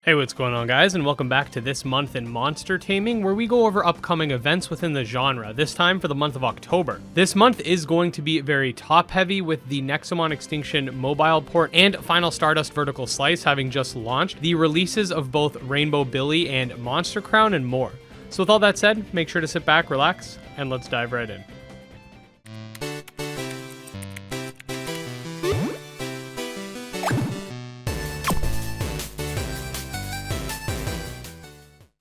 Hey, what's going on, guys, and welcome back to This Month in Monster Taming, where we go over upcoming events within the genre, this time for the month of October. This month is going to be very top-heavy, with the Nexomon Extinction mobile port and Final Stardust Vertical Slice having just launched, the releases of both Rainbow Billy and Monster Crown, and more. So with all that said, make sure to sit back, relax, and let's dive right in.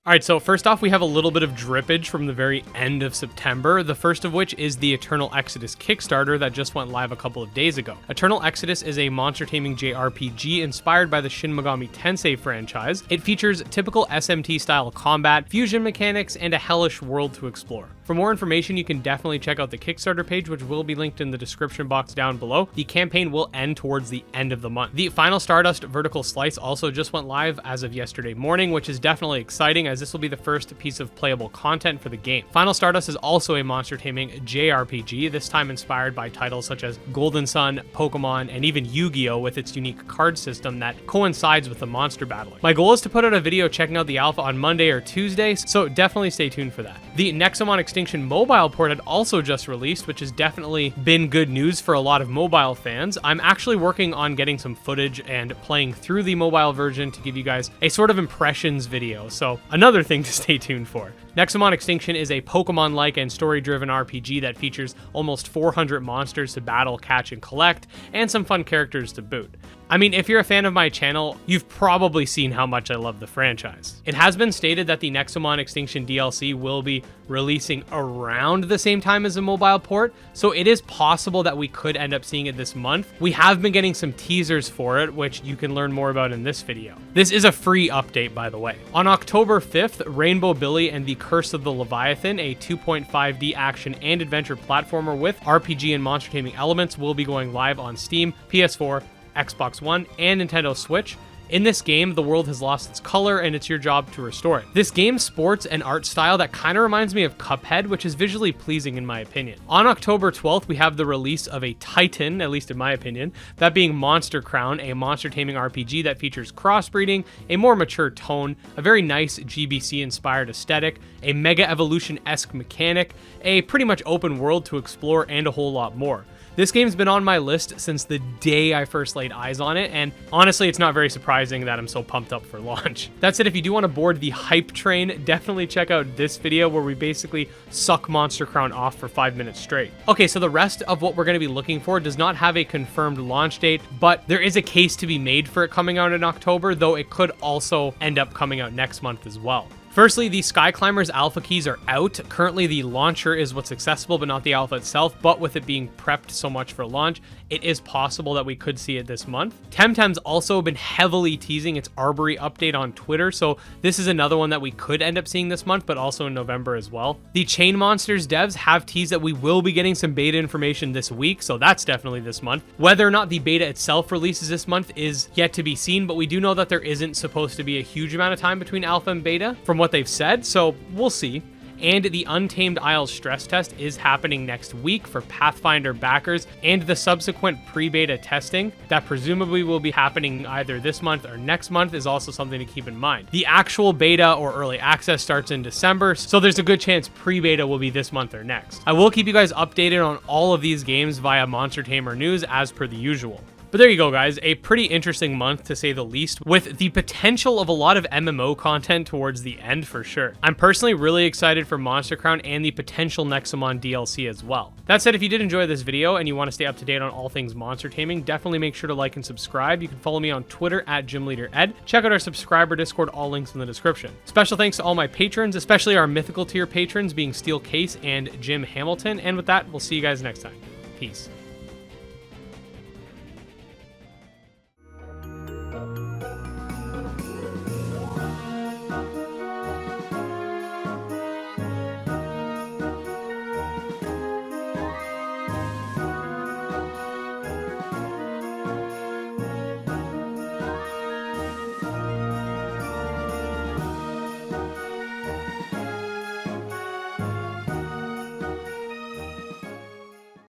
Alright, so first off, we have a little bit of drippage from the very end of September, the first of which is the Eternal Exodus Kickstarter that just went live a couple of days ago. Eternal Exodus is a monster taming JRPG inspired by the Shin Megami Tensei franchise. It features typical SMT-style combat, fusion mechanics, and a hellish world to explore. For more information, you can definitely check out the Kickstarter page, which will be linked in the description box down below. The campaign will end towards the end of the month. The Final Stardust Vertical Slice also just went live as of yesterday morning, which is definitely exciting, as this will be the first piece of playable content for the game. Final Stardust is also a monster taming JRPG, this time inspired by titles such as Golden Sun, Pokemon, and even Yu-Gi-Oh! With its unique card system that coincides with the monster battling. My goal is to put out a video checking out the alpha on Monday or Tuesday, so definitely stay tuned for that. The Nexomon Extinction mobile port had also just released, which has definitely been good news for a lot of mobile fans. I'm actually working on getting some footage and playing through the mobile version to give you guys a sort of impressions video, so another thing to stay tuned for. Nexomon Extinction is a Pokemon-like and story-driven RPG that features almost 400 monsters to battle, catch, and collect, and some fun characters to boot. I mean, if you're a fan of my channel, you've probably seen how much I love the franchise. It has been stated that the Nexomon Extinction DLC will be releasing around the same time as a mobile port, so it is possible that we could end up seeing it this month. We have been getting some teasers for it, which you can learn more about in this video. This is a free update, by the way. On October 5th, Rainbow Billy and the Curse of the Leviathan, a 2.5D action and adventure platformer with RPG and monster taming elements, will be going live on Steam, PS4, Xbox One, and Nintendo Switch. In this game, the world has lost its color, and it's your job to restore it. This game sports an art style that kind of reminds me of Cuphead, which is visually pleasing in my opinion. On October 12th, we have the release of a titan, at least in my opinion, that being Monster Crown, a monster taming RPG that features crossbreeding, a more mature tone, a very nice GBC-inspired aesthetic, a Mega Evolution-esque mechanic, a pretty much open world to explore, and a whole lot more. This game's been on my list since the day I first laid eyes on it, and honestly, it's not very surprising that I'm so pumped up for launch. That said, if you do want to board the hype train, definitely check out this video where we basically suck Monster Crown off for 5 minutes straight. Okay, so the rest of what we're going to be looking for does not have a confirmed launch date, but there is a case to be made for it coming out in October, though it could also end up coming out next month as well. Firstly, the Skyclimbers alpha keys are out. Currently, the launcher is what's accessible, but not the alpha itself. But with it being prepped so much for launch, it is possible that we could see it this month. Temtem's also been heavily teasing its Arbury update on Twitter, so this is another one that we could end up seeing this month, but also in November as well. The Chainmonsters devs have teased that we will be getting some beta information this week, so that's definitely this month. Whether or not the beta itself releases this month is yet to be seen, but we do know that there isn't supposed to be a huge amount of time between alpha and beta, from what they've said, so we'll see. And the Untamed Isles stress test is happening next week for Pathfinder backers, and the subsequent pre-beta testing that presumably will be happening either this month or next month is also something to keep in mind. The actual beta or early access starts in December, so there's a good chance pre-beta will be this month or next. I will keep you guys updated on all of these games via Monster Tamer News as per the usual. But there you go, guys, a pretty interesting month to say the least, with the potential of a lot of MMO content towards the end for sure. I'm personally really excited for Monster Crown and the potential Nexomon DLC as well. That said, if you did enjoy this video and you want to stay up to date on all things monster taming, definitely make sure to like and subscribe. You can follow me on Twitter at GymLeaderEd. Check out our subscriber Discord, all links in the description. Special thanks to all my patrons, especially our mythical tier patrons being Steel Case and Jim Hamilton. And with that, we'll see you guys next time. Peace.